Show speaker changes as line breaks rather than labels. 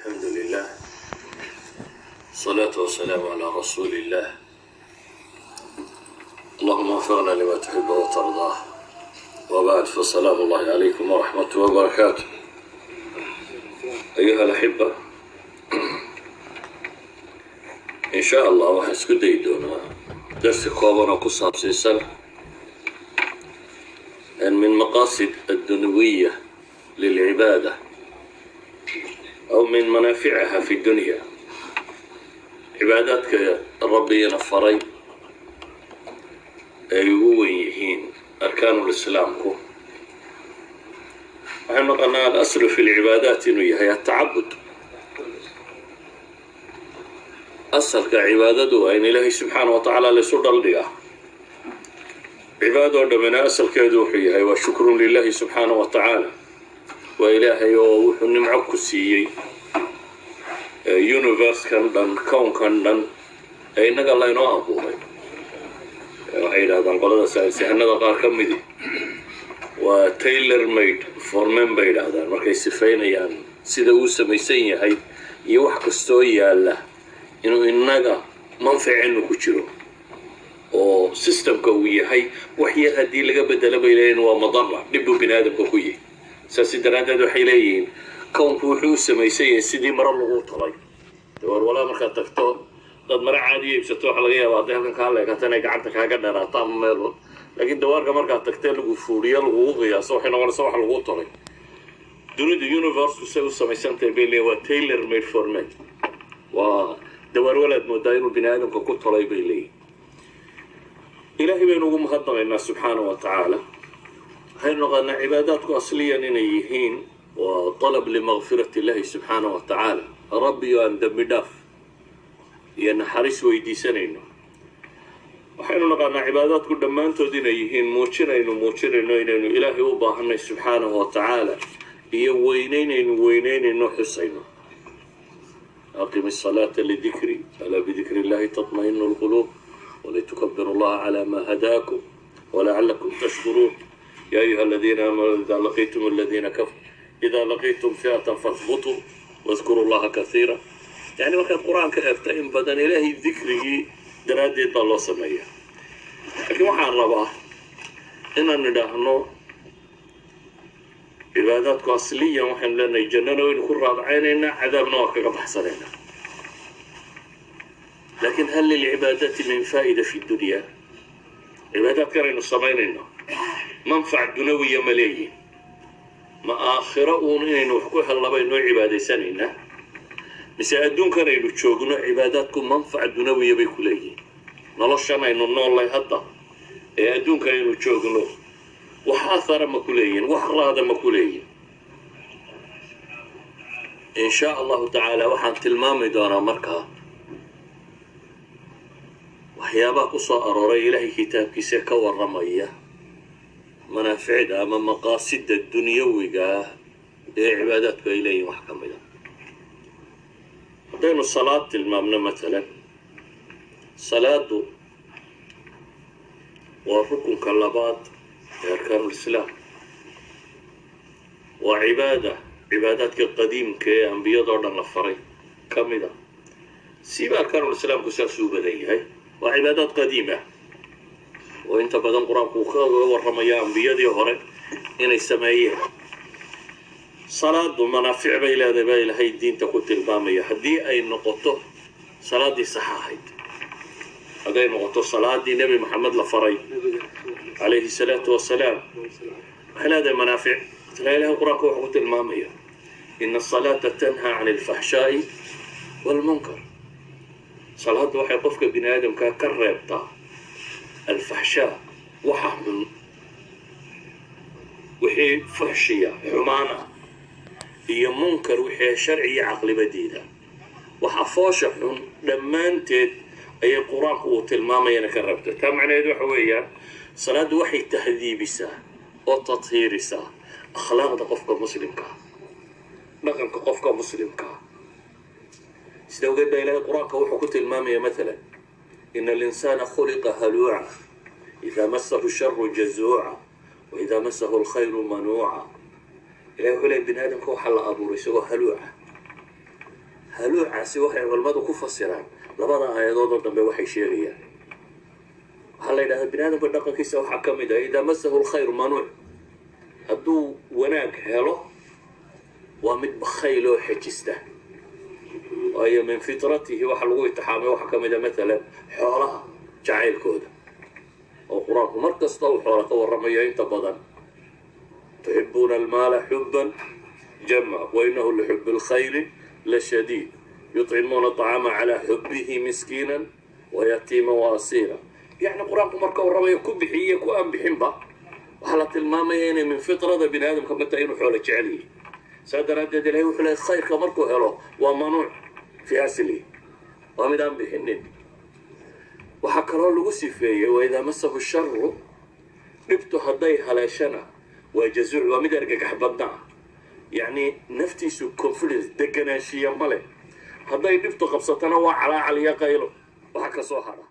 الحمد لله الصلاة والسلام على رسول الله اللهم وفقنا لما تحب وترضاه وبعد فالسلام الله عليكم ورحمة وبركاته أيها الأحبة إن شاء الله وحسك ديدونا درس كوابنا قصة سيسل أن من مقاصد الدنيوية للعبادة أو من منافعها في الدنيا عباداتك ربي نفري أيوين أركان الإسلام كو وحين قلنا الأصل في العبادات هي التعبد أصل كعبادته أين الله سبحانه وتعالى لسر الدقاء عبادة من أصل كدوحي وشكر لله سبحانه وتعالى وإلهي ووحن معك السيئي يونيفرس كان دان كون كان دان أينك الله ينوى أبوه وحيد هذا القلدة سيحنا دقار كمدي وتايلر ميد فورمين بيد هذا مركي سفين يعني سيدا وسميسين هاي يوح كستوي الله إنه إنك منفع إنه كتيرو أو سيستم قوي هاي وحي هدي لقى بدل بيلين ومضرة نبدو بنادم قوي ساسدران هذا حيلين كون كوحو سميسين سيدي مرة لغو طلي دور ولا مركا تكتو dad mara caadi ibsato waxa laga yaabaa halkan ka hadlay katanay gacanta kaaga dheeraata meel laakiin dawarka marka tagtay lagu fuuriyo lagu qiyaaso waxa noqonaysa wax lagu tolay dunida universe soo samaysantay beelay waa tailor made for men waa dawar walad moodaaynu binaadamka ku tolay beelay ilaahi baynu ugu mahadnaqaynaa subhanahu wa ta'ala haynu qana cibaadaadku asliyan inay yihiin wa talab li maghfirati Allah subhanahu wa ta'ala rabbi wa andamidaf يعني حريص ويديسانينو وحين نقعنا عبادات كل ما أنتو دينيهين موشرينو إنو إلهي وباهنا سبحانه وتعالى وينين حسينو أقم الصلاة لذكري ألا بذكر الله تطمئن القلوب ولتكبروا الله على ما هداكم ولعلكم تشكرون يا أيها الذين آمنوا إذا لقيتم فئة فاثبتوا واذكروا الله كثيرا يعني وقت القرآن كأفت إن بدن إلهي ذكره درادي الله سمية لكن وحان رباه إن ندهنو عبادات أصلية وحن لنا يجننا ونكون راضعيننا عذابنا وكذا بحصلنا لكن هل للعبادات من فائدة في الدنيا عبادات كرين الصميننا منفع دنوية ملايين ما آخرة ونين وحكوها الله بينو عبادة سنين mise adduunkan aynu joogno cibaadaadku manfaca dunawiya bay ku leeyihiin noloshan aynu noolay hadda ee adduunkan aynu joogno wax athara ma ku leeyihiin wax raada ma ku leeyihiin in sha allahu tacaala waxaan tilmaami doonaa markaa waxyaabaha ku soo arooray ilaahay kitaabkiisa ka warramaya manaaficda ama maqaasida dunyawiga ee cibaadaadku ay leeyihiin wax ka mid ah hadaynu salaad tilmaamno maalan salaadu waa rukunka labaad ee arkaanul islaam waa cibaadaadka qadiimka ee ambiyadoo dhan la faray ka mid ah siiba arkaanul islaamku saasuu badan yahay waa cibaadaad qadiima oo inta badan qur-aanku uu kaga warramaya ambiyadii hore inay sameeyeen صلاة منافع بيلا ذبائل هاي الدين تقول البامية هدي أي نقطة صلاة دي صحاحيد هذا نقطة صلاة دي نبي محمد لفري عليه الصلاة والسلام هل هذا منافع؟ لا إله قرآن وحوت المامية إن الصلاة تنهى عن الفحشاء والمنكر صلاة وحي قفك بن آدم كربطة الفحشاء وحمل وحي فحشية حمانة iyo munkar wixii sharci aqli badiida waxa foosha xun dhamaanteed ay quraanku uu tilmaamayna ka rabto taa macnaheedu waxa weeyaan salaadu waxay tahdiibisa oo tathiirisa akhlaaqda qofka muslimka dhaqanka qofka muslimka sida uga ilaahay quraanka wuxuu ku tilmaamaya مثلا إن الإنسان خلق هلوعا إذا مسه الشر جزوعا وإذا مسه الخير منوعا إلهي ولا بن آدم كو حل أبو رسوه هلوعا noocaasi waxay culimmadu ku fasiraan labada aayadoodoo dambe waxay sheegayaan waxaa la yidhahdaa bini aadamka dhaqankiisa waxaa ka mid ah idaa masahu lkhayru manuuc hadduu wanaag helo waa mid bakhayl oo xejista waayo min fitratihi waxa lagu itixaamay waxaa ka mid a maalan xoolaha jacaylkooda oo qur-aanku mar kasta uu xoola ka warramayo inta badan tuxibuuna almaala xuban jama wainahu lixubi lkhayri lashadiid yuطcimuuna طacaama calaa xubihi miskiina wayatiima waasiira yacni qur-aanku marka warramayo ku bixiye ku aan bixinba waxaa la tilmaamaya inay min fitrada bini aadamka mata inuu xoola jecel yahay saa daraaddeed ilahay wuxuu lehay khayrka markuu helo waa manuuc fii aslihi waa mid aan bixinin waxaa kaloo lagu sifeeyey waidaa masahu sharu dhibtu hadday haleeshana waa jazuuc waa mid argagax badna ah yacni naftiisu confidence deganaanshiya ma leh hadday dhibtu qabsatana waa calaacal iyo qaylo waxa ka soo hadha